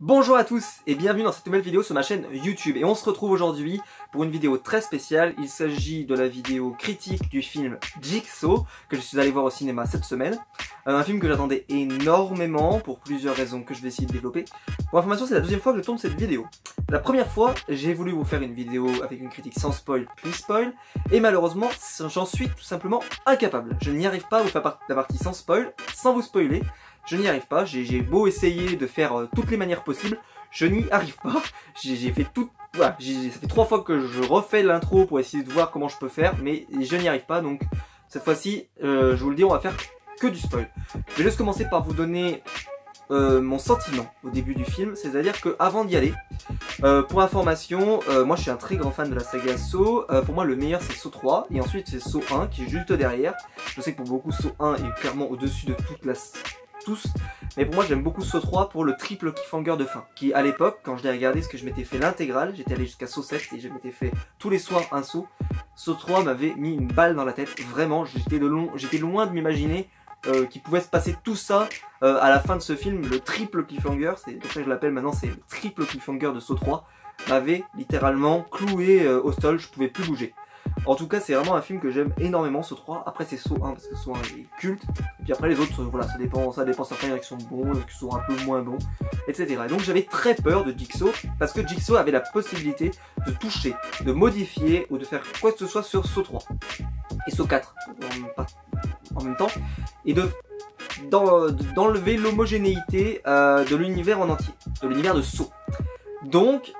Bonjour à tous et bienvenue dans cette nouvelle vidéo sur ma chaîne YouTube. Et on se retrouve aujourd'hui pour une vidéo très spéciale. Il s'agit de la vidéo critique du film Jigsaw que je suis allé voir au cinéma cette semaine. Un film que j'attendais énormément pour plusieurs raisons que je vais essayer de développer. Pour information, c'est la deuxième fois que je tourne cette vidéo. La première fois, j'ai voulu vous faire une vidéo avec une critique sans spoil, plus spoil. Et malheureusement, j'en suis tout simplement incapable. Je n'y arrive pas à vous faire la partie sans spoil, sans vous spoiler. Je n'y arrive pas, j'ai beau essayer de faire toutes les manières possibles, je n'y arrive pas. J'ai fait tout, voilà, ça fait 3 fois que je refais l'intro pour essayer de voir comment je peux faire, mais je n'y arrive pas, donc cette fois-ci, je vous le dis, on va faire que du spoil. Je vais juste commencer par vous donner mon sentiment au début du film, c'est-à-dire que avant d'y aller, pour information, moi je suis un très grand fan de la saga Saw. Pour moi le meilleur c'est Saw 3 et ensuite c'est Saw 1 qui est juste derrière. Je sais que pour beaucoup Saw 1 est clairement au-dessus de toute la... tous, mais pour moi j'aime beaucoup Saw 3 pour le triple cliffhanger de fin, qui à l'époque, quand je l'ai regardé, parce que je m'étais fait l'intégrale, j'étais allé jusqu'à Saw 7 et je m'étais fait tous les soirs un Saw. Saw 3 m'avait mis une balle dans la tête, vraiment, j'étais loin de m'imaginer qu'il pouvait se passer tout ça à la fin de ce film. Le triple cliffhanger, c'est pour ça que je l'appelle maintenant, c'est le triple cliffhanger de Saw 3, m'avait littéralement cloué au sol, je pouvais plus bouger. En tout cas, c'est vraiment un film que j'aime énormément, Saw 3. Après, c'est Saw 1 parce que Saw 1 est culte. Et puis après, les autres, voilà, ça dépend. Certains il y en a qui sont bons, d'autres qui sont un peu moins bons, etc. Et donc, j'avais très peur de Jigsaw parce que Jigsaw avait la possibilité de toucher, de modifier ou de faire quoi que ce soit sur Saw 3 et Saw 4 en même temps, et d'enlever l'homogénéité de l'univers en entier, de l'univers de Saw. Donc,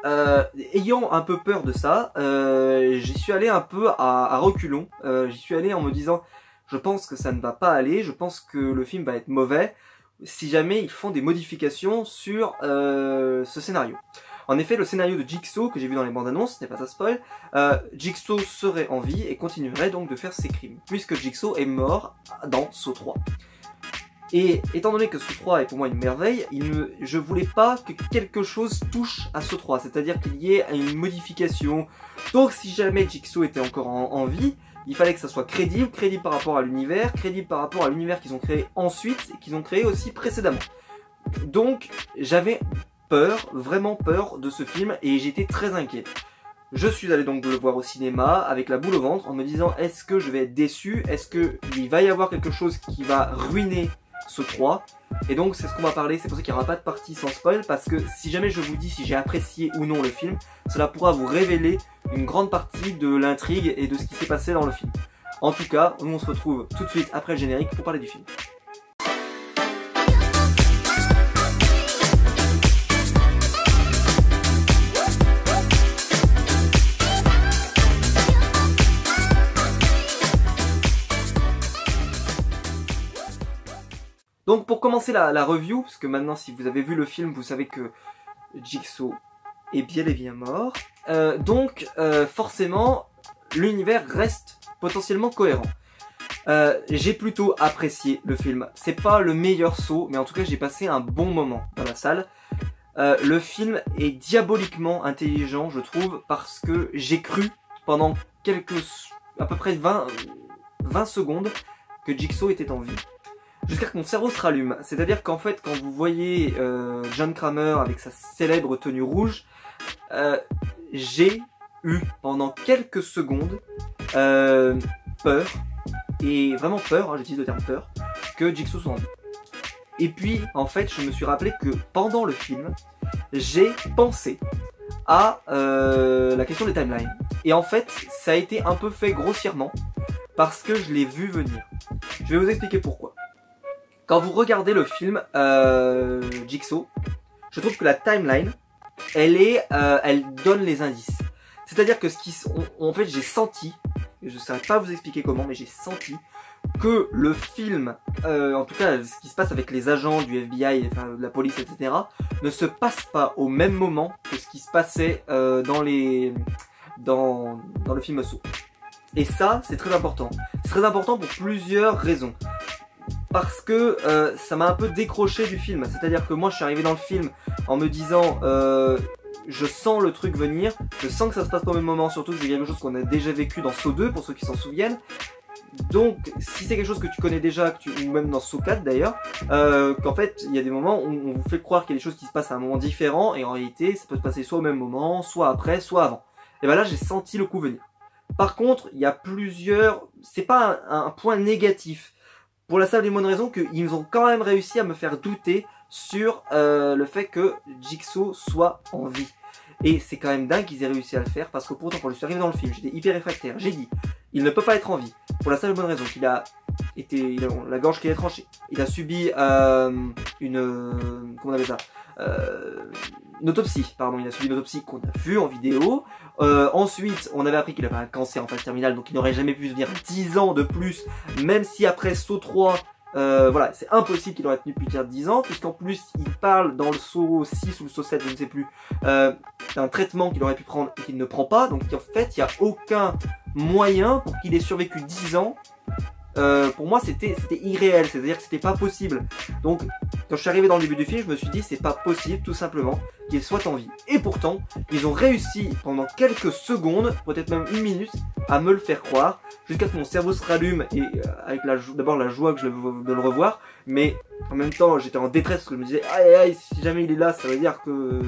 ayant un peu peur de ça, j'y suis allé un peu à reculons. J'y suis allé en me disant, je pense que ça ne va pas aller, je pense que le film va être mauvais si jamais ils font des modifications sur ce scénario. En effet, le scénario de Jigsaw que j'ai vu dans les bandes annonces, ce n'est pas ça spoil, Jigsaw serait en vie et continuerait donc de faire ses crimes, puisque Jigsaw est mort dans Saw 3. Et étant donné que Saw 3 est pour moi une merveille, je voulais pas que quelque chose touche à Saw 3, c'est-à-dire qu'il y ait une modification. Donc si jamais Jigsaw était encore en vie, il fallait que ça soit crédible par rapport à l'univers, crédible par rapport à l'univers qu'ils ont créé ensuite et qu'ils ont créé aussi précédemment. Donc j'avais peur, vraiment peur de ce film et j'étais très inquiet. Je suis allé donc le voir au cinéma avec la boule au ventre en me disant est-ce que je vais être déçu, est-ce qu'il va y avoir quelque chose qui va ruiner Saw 3, et donc c'est ce qu'on va parler, c'est pour ça qu'il n'y aura pas de partie sans spoil, parce que si jamais je vous dis si j'ai apprécié ou non le film, cela pourra vous révéler une grande partie de l'intrigue et de ce qui s'est passé dans le film. En tout cas, nous on se retrouve tout de suite après le générique pour parler du film. Donc pour commencer la review, parce que maintenant si vous avez vu le film, vous savez que Jigsaw est bien et bien mort. Forcément, l'univers reste potentiellement cohérent. J'ai plutôt apprécié le film. C'est pas le meilleur Saw, mais en tout cas j'ai passé un bon moment dans la salle. Le film est diaboliquement intelligent, je trouve, parce que j'ai cru pendant à peu près 20 secondes que Jigsaw était en vie. Jusqu'à ce que mon cerveau se rallume. C'est-à-dire qu'en fait, quand vous voyez John Kramer avec sa célèbre tenue rouge, j'ai eu pendant quelques secondes peur, et vraiment peur, hein, j'utilise le terme peur, que Jigsaw soit en vie. Et puis, en fait, je me suis rappelé que pendant le film, j'ai pensé à la question des timelines. Et en fait, ça a été un peu fait grossièrement, parce que je l'ai vu venir. Je vais vous expliquer pourquoi. Quand vous regardez le film Jigsaw, je trouve que la timeline, elle donne les indices. C'est-à-dire que en fait, j'ai senti, je ne saurais pas vous expliquer comment, mais j'ai senti que le film, en tout cas ce qui se passe avec les agents du FBI, enfin de la police, etc., ne se passe pas au même moment que ce qui se passait dans le film Saw. Et ça, c'est très important. C'est très important pour plusieurs raisons. Parce que ça m'a un peu décroché du film. C'est-à-dire que moi je suis arrivé dans le film en me disant je sens le truc venir, je sens que ça se passe pas au même moment, surtout que c'est quelque chose qu'on a déjà vécu dans Saw 2 pour ceux qui s'en souviennent. Donc, si c'est quelque chose que tu connais déjà, ou même dans Saw 4 d'ailleurs, qu'en fait, il y a des moments où on vous fait croire qu'il y a des choses qui se passent à un moment différent, et en réalité, ça peut se passer soit au même moment, soit après, soit avant. Et ben là, j'ai senti le coup venir. Par contre, il y a plusieurs... C'est pas un point négatif. Pour la simple et bonne raison qu'ils ont quand même réussi à me faire douter sur le fait que Jigsaw soit en vie. Et c'est quand même dingue qu'ils aient réussi à le faire, parce que pourtant, quand je suis arrivé dans le film, j'étais hyper réfractaire. J'ai dit, il ne peut pas être en vie. Pour la simple et bonne raison qu'il a été... la gorge qui est tranchée. Il a subi comment on appelle ça, une autopsie, pardon. Il a subi une autopsie qu'on a vue en vidéo. Ensuite, on avait appris qu'il avait un cancer en phase terminale, donc il n'aurait jamais pu venir 10 ans de plus, même si après Saw 3, voilà, c'est impossible qu'il aurait tenu plus de 10 ans, puisqu'en plus, il parle dans le Saw 6 ou le Saw 7, je ne sais plus, d'un traitement qu'il aurait pu prendre et qu'il ne prend pas, donc en fait, il n'y a aucun moyen pour qu'il ait survécu 10 ans. Pour moi c'était irréel, c'est-à-dire que c'était pas possible. Donc quand je suis arrivé dans le début du film, je me suis dit c'est pas possible tout simplement qu'il soit en vie. Et pourtant, ils ont réussi pendant quelques secondes, peut-être même une minute, à me le faire croire, jusqu'à ce que mon cerveau se rallume et avec d'abord la joie que de le revoir, mais en même temps j'étais en détresse parce que je me disais aïe aïe, si jamais il est là, ça veut dire que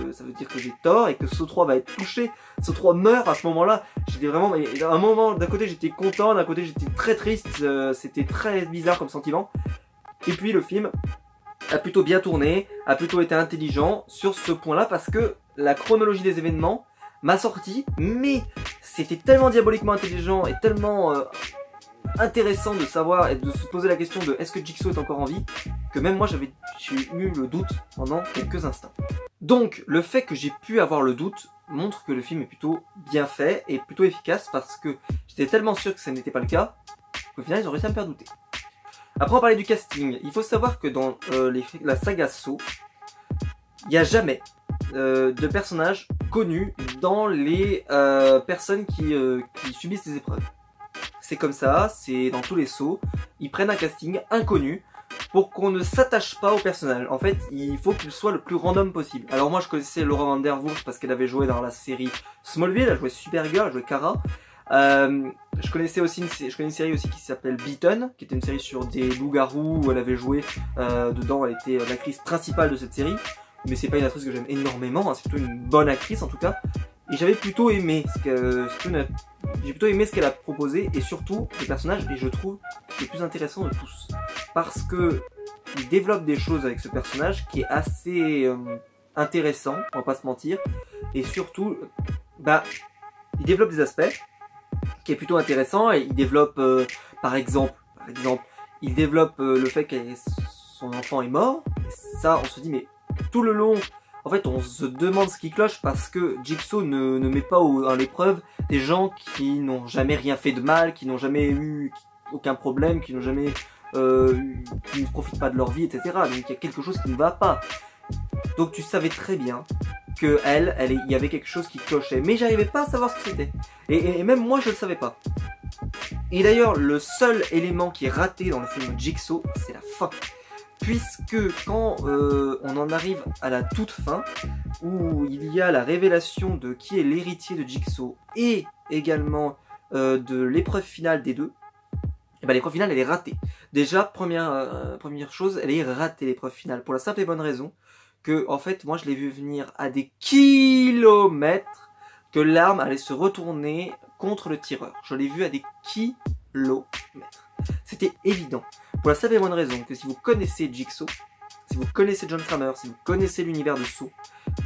j'ai tort et que Saw 3 va être touché. Saw 3 meurt à ce moment-là. J'étais vraiment, à un moment d'un côté j'étais content, d'un côté j'étais très triste, c'était très bizarre comme sentiment. Et puis le film a plutôt bien tourné, a plutôt été intelligent sur ce point-là parce que la chronologie des événements m'a sorti, mais c'était tellement diaboliquement intelligent et tellement intéressant de savoir et de se poser la question de est-ce que Jigsaw est encore en vie, que même moi j'ai eu le doute pendant quelques instants. Donc le fait que j'ai pu avoir le doute montre que le film est plutôt bien fait et plutôt efficace parce que j'étais tellement sûr que ça n'était pas le cas qu'au final ils ont réussi à me faire douter. Après on va parler du casting. Il faut savoir que dans la saga Saw, il n'y a jamais de personnages connus dans les personnes qui subissent des épreuves. C'est comme ça, c'est dans tous les Saw, ils prennent un casting inconnu pour qu'on ne s'attache pas au personnage. En fait, il faut qu'il soit le plus random possible. Alors moi je connaissais Laura Vandervoort parce qu'elle avait joué dans la série Smallville, elle a joué Supergirl, elle a joué Kara. Je connais une série aussi qui s'appelle Beaten, qui était une série sur des loups-garous où elle avait joué dedans, elle était l'actrice principale de cette série. Mais c'est pas une actrice que j'aime énormément, hein, c'est plutôt une bonne actrice en tout cas. Et j'avais plutôt aimé ce qu'elle a proposé et surtout le personnage est, je trouve, le plus intéressant de tous. Parce que il développe des choses avec ce personnage qui est assez intéressant, on va pas se mentir. Et surtout, il développe des aspects qui est plutôt intéressant et il développe, par exemple, il développe le fait que son enfant est mort. Et ça, on se dit, mais tout le long, en fait, on se demande ce qui cloche parce que Jigsaw ne met pas à l'épreuve des gens qui n'ont jamais rien fait de mal, qui n'ont jamais eu aucun problème, qui n'ont jamais, qui ne profitent pas de leur vie, etc. Donc il y a quelque chose qui ne va pas. Donc tu savais très bien que il y avait quelque chose qui clochait, mais j'arrivais pas à savoir ce que c'était. Et même moi, je le savais pas. Et d'ailleurs, le seul élément qui est raté dans le film Jigsaw, c'est la fin. Puisque quand on en arrive à la toute fin, où il y a la révélation de qui est l'héritier de Jigsaw et également de l'épreuve finale des deux, et ben l'épreuve finale elle est ratée. Déjà, première chose, elle est ratée l'épreuve finale, pour la simple et bonne raison que en fait moi je l'ai vu venir à des kilomètres que l'arme allait se retourner contre le tireur. Je l'ai vu à des kilomètres. C'était évident. Pour la simple et bonne raison que si vous connaissez Jigsaw, si vous connaissez John Kramer, si vous connaissez l'univers de Saw,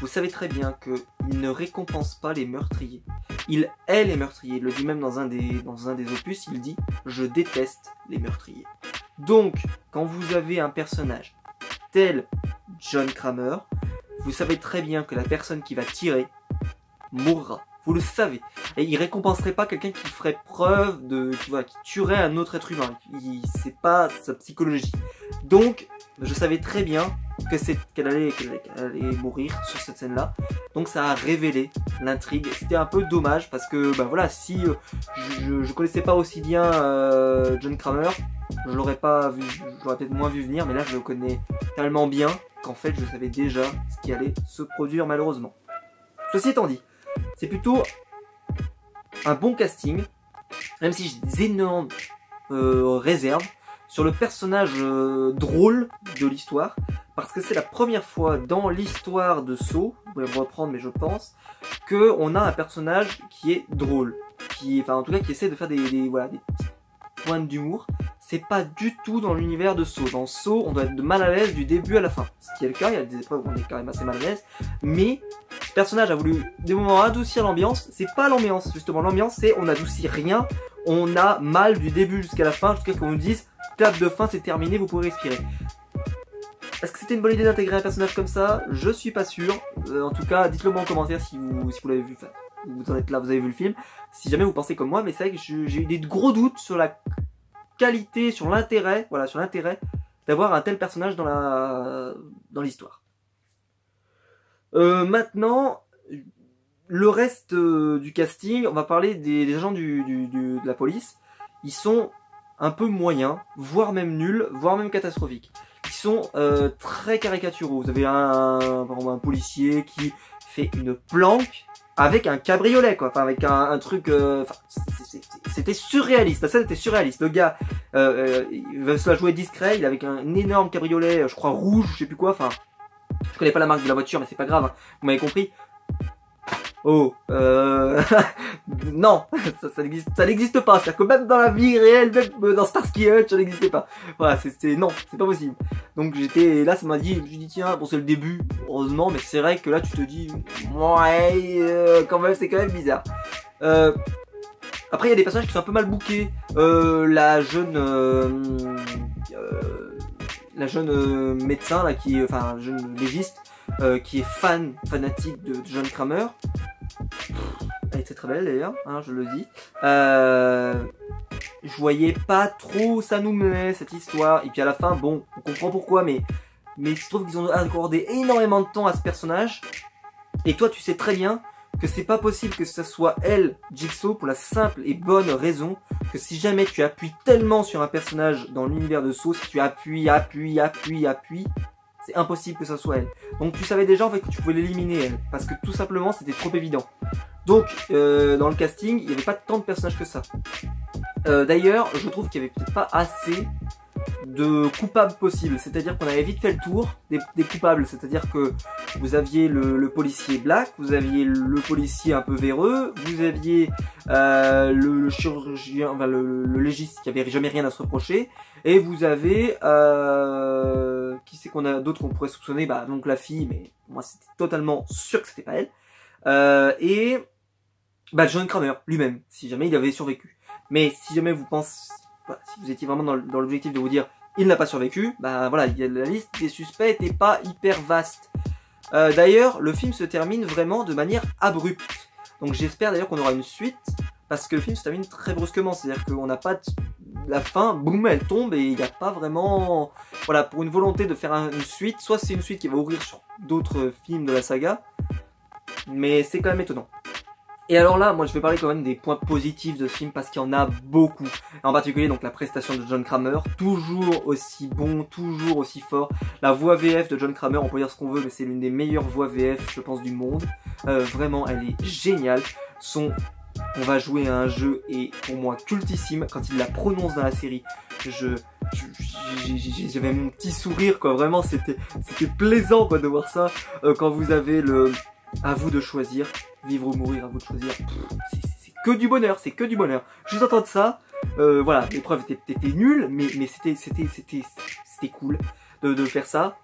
vous savez très bien qu'il ne récompense pas les meurtriers. Il hait les meurtriers. Il le dit même dans un des opus, il dit « Je déteste les meurtriers ». Donc, quand vous avez un personnage tel John Kramer, vous savez très bien que la personne qui va tirer mourra. Vous le savez. Et il récompenserait pas quelqu'un qui ferait preuve de... qui tuerait un autre être humain. C'est pas sa psychologie. Donc, je savais très bien qu'elle allait mourir sur cette scène-là. Donc ça a révélé l'intrigue. C'était un peu dommage parce que, voilà, si je connaissais pas aussi bien John Kramer, je l'aurais pas vu, j'aurais peut-être moins vu venir, mais là je le connais tellement bien qu'en fait je savais déjà ce qui allait se produire malheureusement. Ceci étant dit, c'est plutôt un bon casting, même si j'ai des énormes réserve sur le personnage drôle de l'histoire, parce que c'est la première fois dans l'histoire de Saw, vous pouvez me reprendre mais je pense, que on a un personnage qui est drôle, enfin en tout cas qui essaie de faire des petites pointes d'humour. C'est pas du tout dans l'univers de Saw. Dans Saw, on doit être de mal à l'aise du début à la fin. Ce qui est le cas, il y a des épreuves où on est quand même assez mal à l'aise. Mais ce personnage a voulu des moments adoucir l'ambiance. C'est pas l'ambiance, justement. L'ambiance, c'est on adoucit rien. On a mal du début jusqu'à la fin, jusqu'à qu'on nous dise clap de fin, c'est terminé, vous pouvez respirer. Est-ce que c'était une bonne idée d'intégrer un personnage comme ça? Je suis pas sûr. En tout cas, dites-le moi en commentaire si vous l'avez vu. Enfin, vous en êtes là, vous avez vu le film. Si jamais vous pensez comme moi, mais c'est vrai que j'ai eu des gros doutes sur la qualité, sur l'intérêt, voilà, sur l'intérêt d'avoir un tel personnage dans l'histoire. Maintenant, le reste du casting, on va parler des agents de la police. Ils sont un peu moyens, voire même nuls, voire même catastrophiques. Ils sont très caricaturaux. Vous avez un policier qui fait une planque avec un cabriolet, quoi. Enfin, avec un truc... c'était surréaliste. La scène était surréaliste. Le gars, il va se la jouer discret. Il est avec un énorme cabriolet, je crois rouge, je sais plus quoi. Enfin, je connais pas la marque de la voiture, mais c'est pas grave. Hein. Vous m'avez compris. Oh, non, ça n'existe pas. C'est-à-dire que même dans la vie réelle, même dans Starsky Hutch, ça n'existait pas. Voilà, non, c'est pas possible. Donc là, ça m'a dit, je me suis dit tiens, bon c'est le début, heureusement, mais c'est vrai que là tu te dis, ouais, quand même, c'est quand même bizarre. Après, il y a des personnages qui sont un peu mal bookés. La jeune médecin là, enfin, jeune légiste, qui est fanatique de John Kramer. Elle était très belle d'ailleurs, hein, je le dis. Je voyais pas trop où ça nous menait cette histoire. Et puis à la fin, bon, on comprend pourquoi, mais je trouve qu'ils ont accordé énormément de temps à ce personnage. Et toi, tu sais très bien que c'est pas possible que ce soit elle, Jigsaw, pour la simple et bonne raison que si jamais tu appuies tellement sur un personnage dans l'univers de Saw, si tu appuies, c'est impossible que ça soit elle. Donc tu savais déjà en fait que tu pouvais l'éliminer elle, parce que tout simplement c'était trop évident. Donc dans le casting, il n'y avait pas tant de personnages que ça. D'ailleurs, je trouve qu'il n'y avait peut-être pas assez de coupables possibles, c'est-à-dire qu'on avait vite fait le tour des coupables, c'est-à-dire que vous aviez le policier black, vous aviez le policier un peu véreux, vous aviez le chirurgien, enfin le légiste qui avait jamais rien à se reprocher, et vous avez qui c'est qu'on a d'autres qu'on pourrait soupçonner, bah donc la fille, mais moi c'était totalement sûr que c'était pas elle, et bah John Kramer lui-même, si jamais il avait survécu. Mais si jamais vous pensez, voilà, si vous étiez vraiment dans l'objectif de vous dire il n'a pas survécu, bah voilà, la liste des suspects n'était pas hyper vaste. D'ailleurs, le film se termine vraiment de manière abrupte. Donc j'espère d'ailleurs qu'on aura une suite, parce que le film se termine très brusquement, c'est-à-dire qu'on n'a pas la fin, boum, elle tombe et il n'y a pas vraiment, voilà, pour une volonté de faire une suite, soit c'est une suite qui va ouvrir sur d'autres films de la saga, mais c'est quand même étonnant. Et alors là, moi je vais parler quand même des points positifs de ce film parce qu'il y en a beaucoup. En particulier donc la prestation de John Kramer, toujours aussi bon, toujours aussi fort. La voix VF de John Kramer, on peut dire ce qu'on veut, mais c'est l'une des meilleures voix VF je pense du monde. Vraiment, elle est géniale. On va jouer à un jeu et pour moi cultissime quand il la prononce dans la série. J'avais mon petit sourire quoi, vraiment c'était plaisant quoi de voir ça. Quand vous avez à vous de choisir, vivre ou mourir, à vous de choisir. C'est que du bonheur, c'est que du bonheur. Juste entendre ça, voilà, l'épreuve était nulle, mais c'était cool de faire ça.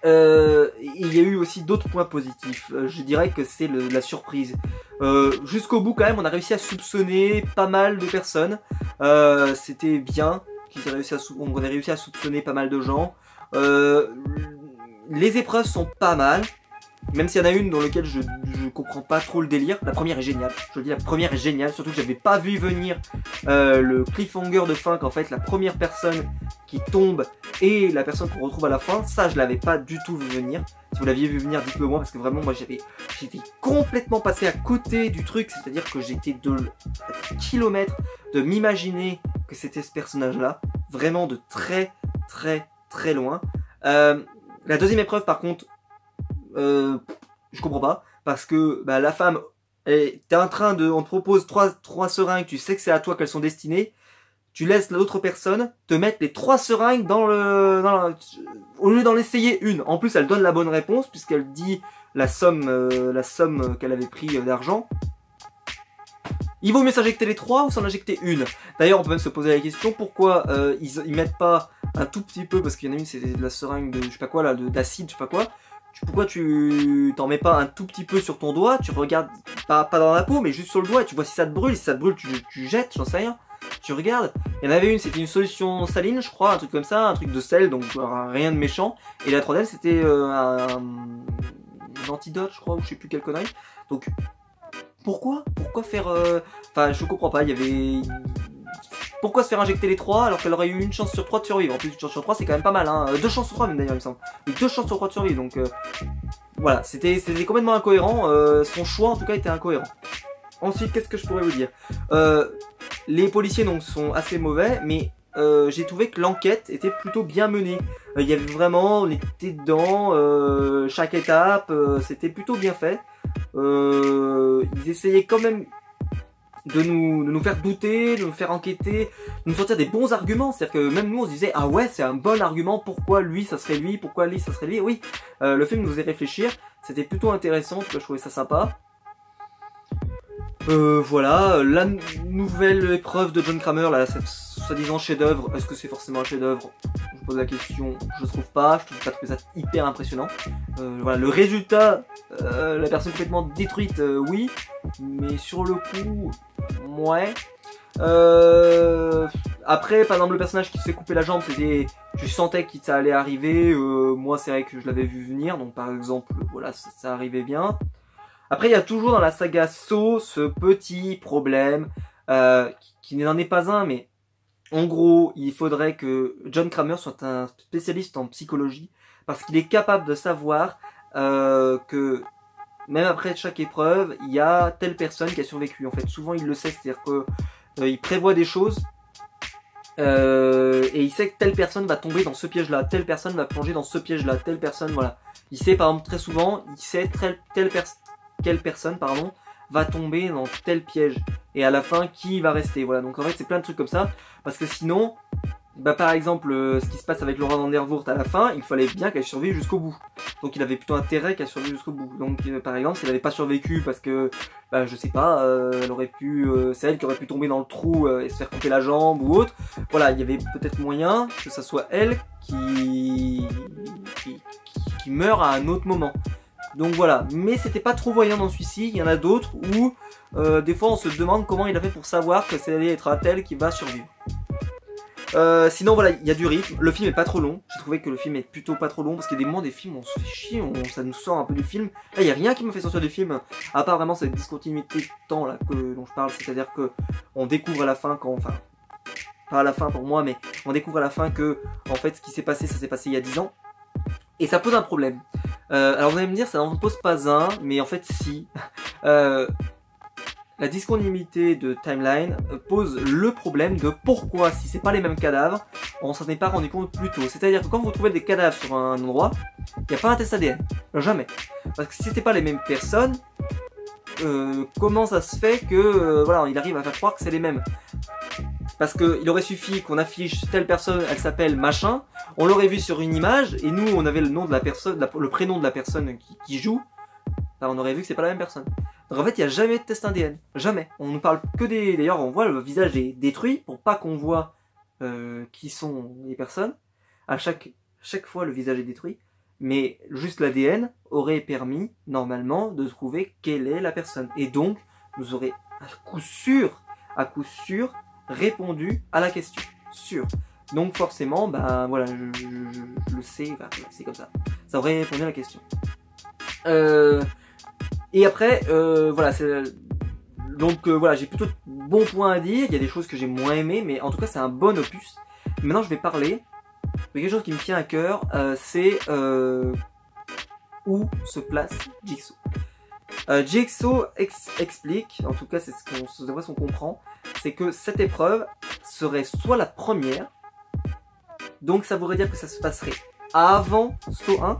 Il y a eu aussi d'autres points positifs. Je dirais que c'est la surprise. Jusqu'au bout quand même, on a réussi à soupçonner pas mal de personnes. C'était bien on a réussi à soupçonner pas mal de gens. Les épreuves sont pas mal. Même s'il y en a une dans laquelle je comprends pas trop le délire. La première est géniale, je dis la première est géniale, surtout que j'avais pas vu venir le cliffhanger de fin qu'en fait la première personne qui tombe est la personne qu'on retrouve à la fin. Ça je l'avais pas du tout vu venir. Si vous l'aviez vu venir, dites-le moi parce que vraiment moi j'étais complètement passé à côté du truc. C'est-à-dire que j'étais de kilomètres de m'imaginer que c'était ce personnage là. Vraiment de très loin. La deuxième épreuve par contre, je comprends pas parce que bah, la femme, t'es en train on te propose trois seringues, tu sais que c'est à toi qu'elles sont destinées, tu laisses l'autre personne te mettre les 3 seringues au lieu d'en essayer une. En plus, elle donne la bonne réponse puisqu'elle dit la somme qu'elle avait pris d'argent. Il vaut mieux s'injecter les 3 ou s'en injecter une. D'ailleurs, on peut même se poser la question pourquoi ils mettent pas un tout petit peu, parce qu'il y en a une, c'est de la seringue de je sais pas quoi là, d'acide, je sais pas quoi. Pourquoi tu t'en mets pas un tout petit peu sur ton doigt, tu regardes, pas dans la peau, mais juste sur le doigt, et tu vois si ça te brûle, tu jettes, j'en sais rien. Tu regardes, il y en avait une, c'était une solution saline, je crois, un truc comme ça, un truc de sel, donc rien de méchant. Et la troisième, c'était un antidote, je crois, ou je sais plus quelle connerie. Donc, pourquoi faire... Enfin, je comprends pas, il y avait... Pourquoi se faire injecter les 3 alors qu'elle aurait eu une chance sur 3 de survivre? En plus, une chance sur 3, c'est quand même pas mal, hein. 2 chances sur 3 même d'ailleurs, il me semble. Et 2 chances sur 3 de survivre, donc... voilà, c'était complètement incohérent. Son choix, en tout cas, était incohérent. Ensuite, qu'est-ce que je pourrais vous dire? Les policiers donc sont assez mauvais, mais j'ai trouvé que l'enquête était plutôt bien menée. Il y avait vraiment, on était dedans, chaque étape, c'était plutôt bien fait. Ils essayaient quand même de nous faire douter, de nous faire enquêter, de nous sortir des bons arguments. C'est-à-dire que même nous on se disait ah ouais c'est un bon argument, pourquoi lui ça serait lui, pourquoi lui ça serait lui. Oui, le film nous faisait réfléchir, c'était plutôt intéressant, je trouvais ça sympa. Voilà, la nouvelle épreuve de John Kramer, là, cette soi-disant chef-d'œuvre, est-ce que c'est forcément un chef-d'œuvre? Je pose la question, je trouve pas, je trouve pas que ça hyper impressionnant. Voilà, le résultat, la personne complètement détruite, oui, mais sur le coup, ouais. Après, par exemple, le personnage qui se fait couper la jambe, c'était, tu sentais que ça allait arriver. Moi, c'est vrai que je l'avais vu venir, donc par exemple, voilà, ça arrivait bien. Après, il y a toujours dans la saga Saw ce petit problème, qui n'en est pas un, mais en gros, il faudrait que John Kramer soit un spécialiste en psychologie, parce qu'il est capable de savoir que même après chaque épreuve, il y a telle personne qui a survécu. En fait, souvent il le sait, c'est-à-dire que il prévoit des choses et il sait que telle personne va tomber dans ce piège-là, telle personne va plonger dans ce piège-là, telle personne, voilà. Il sait par exemple très souvent, il sait quelle personne, pardon, va tomber dans tel piège et à la fin qui va rester. Voilà, donc en fait c'est plein de trucs comme ça, parce que sinon, bah par exemple, ce qui se passe avec Laura Vandervoort à la fin, il fallait bien qu'elle survive jusqu'au bout. Donc il avait plutôt intérêt qu'elle survive jusqu'au bout. Donc par exemple, si elle n'avait pas survécu parce que, bah je sais pas, elle aurait pu, c'est elle qui aurait pu tomber dans le trou et se faire couper la jambe ou autre. Voilà, il y avait peut-être moyen que ça soit elle qui meurt à un autre moment. Donc voilà, mais c'était pas trop voyant dans celui-ci. Il y en a d'autres où des fois on se demande comment il a fait pour savoir que c'est allé être un tel qui va survivre. Sinon voilà, il y a du rythme, le film est pas trop long, j'ai trouvé que le film est plutôt pas trop long, parce qu'il y a des moments des films, on se fait chier, ça nous sort un peu du film. Là il n'y a rien qui me fait sortir du film, à part vraiment cette discontinuité de temps là dont je parle, c'est-à-dire que on découvre à la fin enfin, pas à la fin pour moi, mais on découvre à la fin que, en fait, ce qui s'est passé, ça s'est passé il y a 10 ans, et ça pose un problème. Alors vous allez me dire, ça n'en pose pas un, mais en fait si. La discontinuité de timeline pose le problème de pourquoi, si c'est pas les mêmes cadavres, on s'en est pas rendu compte plus tôt. C'est-à-dire que quand vous trouvez des cadavres sur un endroit, il n'y a pas un test ADN. Jamais. Parce que si c'était pas les mêmes personnes, comment ça se fait que voilà, il arrive à faire croire que c'est les mêmes? Parce qu'il aurait suffi qu'on affiche telle personne, elle s'appelle machin, on l'aurait vu sur une image, et nous on avait le nom de la personne, le prénom de la personne qui joue, alors on aurait vu que c'est pas la même personne. Donc en fait il n'y a jamais de test ADN, jamais. On nous parle que des... D'ailleurs on voit le visage est détruit pour pas qu'on voit qui sont les personnes. À chaque fois le visage est détruit, mais juste l'ADN aurait permis normalement de trouver quelle est la personne. Et donc nous aurait à coup sûr répondu à la question. Sûr. Donc forcément, bah voilà, je le sais, bah, c'est comme ça. Ça aurait répondu à la question. Et après, voilà, donc voilà, j'ai plutôt de bons points à dire. Il y a des choses que j'ai moins aimées, mais en tout cas c'est un bon opus. Maintenant je vais parler de quelque chose qui me tient à cœur, c'est où se place Jigsaw. Jigsaw explique, en tout cas c'est ce qu'on comprend, c'est que cette épreuve serait soit la première, donc ça voudrait dire que ça se passerait avant Saw 1.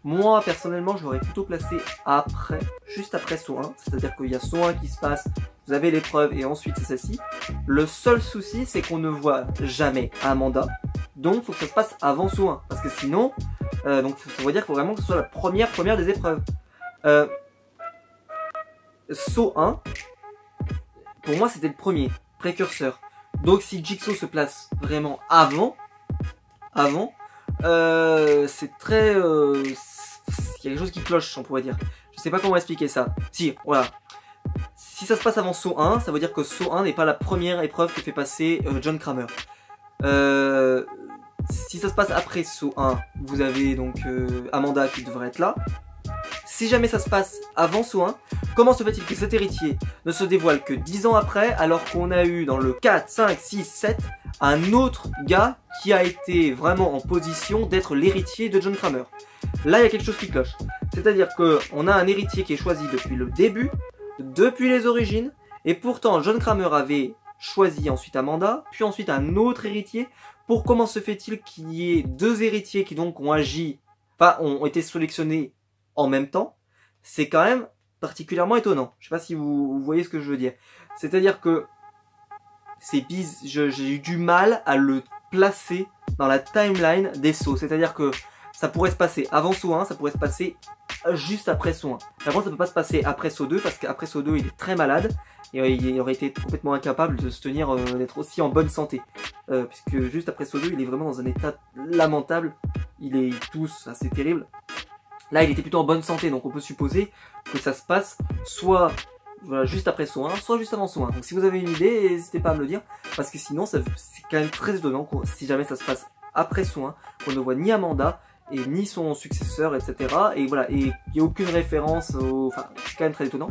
Moi personnellement je l'aurais plutôt placé après, juste après Saw 1, c'est à dire qu'il y a Saw 1 qui se passe vous avez l'épreuve et ensuite c'est celle-ci. Le seul souci, c'est qu'on ne voit jamais Amanda. Donc, il faut que ça se passe avant saut 1. Parce que sinon, donc ça veut dire qu'il faut vraiment que ce soit la première des épreuves. Saut 1, pour moi, c'était le premier, précurseur. Donc, si Jigsaw se place vraiment avant, c'est très... il y a quelque chose qui cloche, on pourrait dire. Je sais pas comment expliquer ça. Si, voilà. Si ça se passe avant saut 1, ça veut dire que saut 1 n'est pas la première épreuve que fait passer John Kramer. Si ça se passe après saut 1, vous avez donc Amanda qui devrait être là. Si jamais ça se passe avant saut 1, comment se fait-il que cet héritier ne se dévoile que 10 ans après, alors qu'on a eu dans le 4, 5, 6, 7, un autre gars qui a été vraiment en position d'être l'héritier de John Kramer. Là, il y a quelque chose qui cloche. C'est-à-dire qu'on a un héritier qui est choisi depuis le début, depuis les origines, et pourtant John Kramer avait choisi ensuite Amanda, puis ensuite un autre héritier. Pour comment se fait-il qu'il y ait deux héritiers qui donc ont agi, enfin ont été sélectionnés en même temps? C'est quand même particulièrement étonnant. Je sais pas si vous voyez ce que je veux dire. C'est-à-dire que j'ai eu du mal à le placer dans la timeline des sauts. C'est-à-dire que ça pourrait se passer avant saut 1, ça pourrait se passer juste après saut 1. Par contre, ça peut pas se passer après saut 2 parce qu'après saut 2, il est très malade et il aurait été complètement incapable de se tenir, d'être aussi en bonne santé. Puisque juste après saut 2, il est vraiment dans un état lamentable. Il tousse, c'est terrible. Là, il était plutôt en bonne santé, donc on peut supposer que ça se passe soit voilà, juste après saut 1, soit juste avant saut 1. Donc si vous avez une idée, n'hésitez pas à me le dire, parce que sinon, c'est quand même très étonnant si jamais ça se passe après saut 1, qu'on ne voit ni Amanda, et ni son successeur, etc. Et voilà, et il n'y a aucune référence enfin, c'est quand même très étonnant.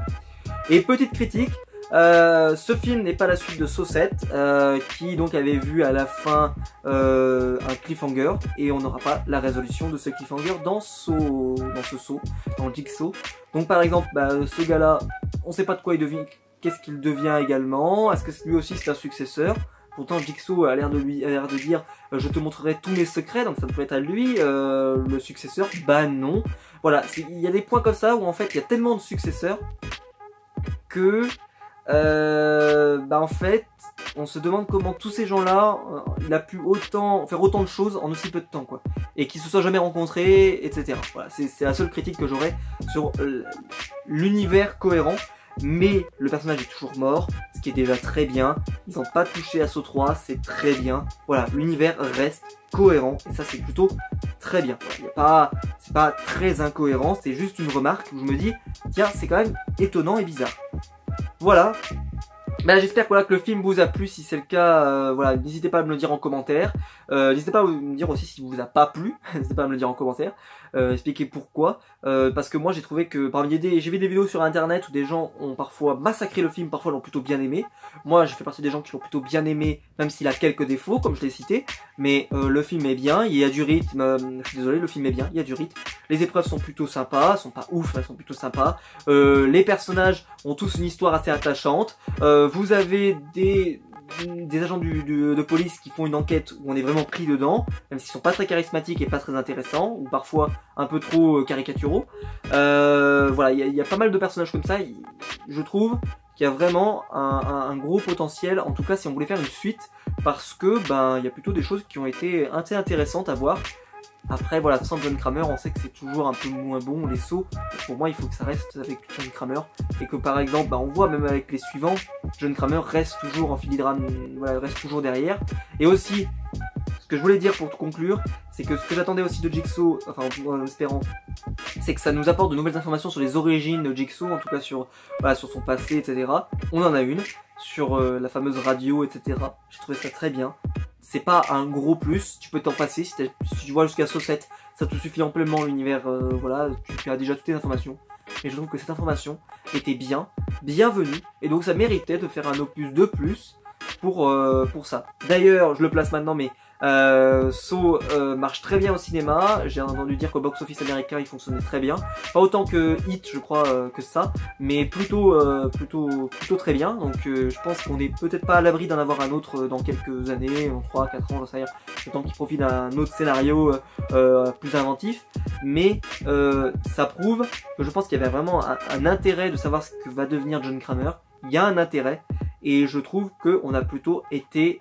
Et petite critique, ce film n'est pas la suite de Saw 7, qui donc avait vu à la fin un cliffhanger, et on n'aura pas la résolution de ce cliffhanger dans ce Saw, dans Jigsaw. Donc par exemple, ce gars-là, on ne sait pas de quoi il devient, qu'est-ce qu'il devient également, est-ce que lui aussi c'est un successeur? Pourtant Jigsaw a l'air de dire je te montrerai tous mes secrets, donc ça pourrait être à lui le successeur. Bah non. Voilà, il y a des points comme ça où en fait il y a tellement de successeurs que en fait on se demande comment tous ces gens-là il a pu faire autant de choses en aussi peu de temps quoi, et qu'ils se soient jamais rencontrés, etc. Voilà, c'est la seule critique que j'aurais sur l'univers cohérent. Mais le personnage est toujours mort, ce qui est déjà très bien. Ils n'ont pas touché à Saw 3, c'est très bien. Voilà, l'univers reste cohérent et ça c'est plutôt très bien. Voilà, c'est pas très incohérent, c'est juste une remarque où je me dis tiens, c'est quand même étonnant et bizarre. Voilà. J'espère que le film vous a plu. Si c'est le cas, voilà, n'hésitez pas à me le dire en commentaire. N'hésitez pas à me dire aussi si vous a pas plu. N'hésitez pas à me le dire en commentaire. Expliquez pourquoi. Parce que moi j'ai trouvé que j'ai vu des vidéos sur internet où des gens ont parfois massacré le film, parfois l'ont plutôt bien aimé. Moi je fais partie des gens qui l'ont plutôt bien aimé, même s'il a quelques défauts comme je l'ai cité. Mais le film est bien, il y a du rythme. Je suis désolé, le film est bien, il y a du rythme. Les épreuves sont plutôt sympas, elles sont pas ouf, elles sont plutôt sympas. Les personnages ont tous une histoire assez attachante. Vous avez des agents de police qui font une enquête où on est vraiment pris dedans, même s'ils sont pas très charismatiques et pas très intéressants, ou parfois un peu trop caricaturaux. Voilà, il y a pas mal de personnages comme ça, je trouve qu'il y a vraiment un gros potentiel, en tout cas si on voulait faire une suite, parce que il y a plutôt des choses qui ont été assez intéressantes à voir. Après voilà, sans John Kramer, on sait que c'est toujours un peu moins bon les sauts. Pour moi il faut que ça reste avec John Kramer. Et que par exemple, on voit même avec les suivants, John Kramer reste toujours en filigrane, voilà, reste toujours derrière. Et aussi, ce que je voulais dire pour conclure, c'est que ce que j'attendais aussi de Jigsaw, enfin en espérant, c'est que ça nous apporte de nouvelles informations sur les origines de Jigsaw, en tout cas sur son passé, etc. On en a une, sur la fameuse radio, etc. J'ai trouvé ça très bien. C'est pas un gros plus, tu peux t'en passer, si tu vois jusqu'à Saw 7, ça te suffit amplement l'univers, voilà, tu as déjà toutes les informations. Et je trouve que cette information était bienvenue, et donc ça méritait de faire un opus de plus pour ça. D'ailleurs, je le place maintenant, mais Saw marche très bien au cinéma. J'ai entendu dire qu'au box-office américain il fonctionnait très bien, pas autant que Hit je crois que ça, mais plutôt très bien. Donc je pense qu'on est peut-être pas à l'abri d'en avoir un autre dans quelques années, en 3-4 ans, j'en sais rien, le temps qu'il profite d'un autre scénario plus inventif. Mais ça prouve que je pense qu'il y avait vraiment un intérêt de savoir ce que va devenir John Kramer. il y a un intérêt et je trouve qu'on a plutôt été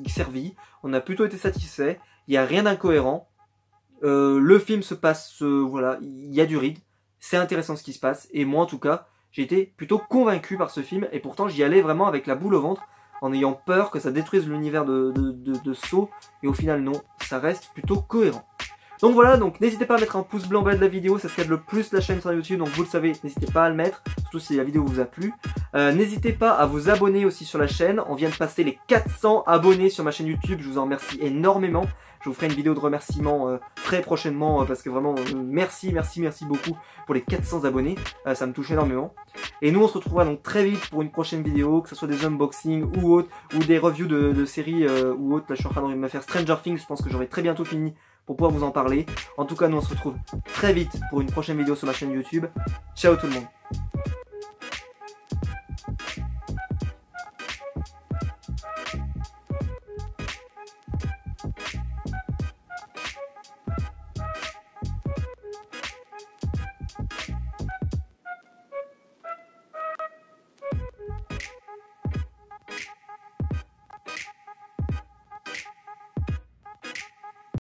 servi, on a plutôt été satisfait, il n'y a rien d'incohérent, le film se passe, voilà, il y a du rythme, c'est intéressant ce qui se passe et moi en tout cas, j'ai été plutôt convaincu par ce film et pourtant j'y allais vraiment avec la boule au ventre en ayant peur que ça détruise l'univers de Saw et au final non, ça reste plutôt cohérent. Donc voilà, donc n'hésitez pas à mettre un pouce blanc en bas de la vidéo, ça aide le plus la chaîne sur YouTube, donc vous le savez, n'hésitez pas à le mettre, surtout si la vidéo vous a plu. N'hésitez pas à vous abonner aussi sur la chaîne, on vient de passer les 400 abonnés sur ma chaîne YouTube, je vous en remercie énormément. Je vous ferai une vidéo de remerciement très prochainement parce que vraiment merci beaucoup pour les 400 abonnés, ça me touche énormément. Et nous on se retrouvera donc très vite pour une prochaine vidéo, que ce soit des unboxings ou autres, ou des reviews de séries ou autres. Là je suis en train de me faire Stranger Things, je pense que j'aurai très bientôt fini pour pouvoir vous en parler. En tout cas nous on se retrouve très vite pour une prochaine vidéo sur ma chaîne YouTube. Ciao tout le monde.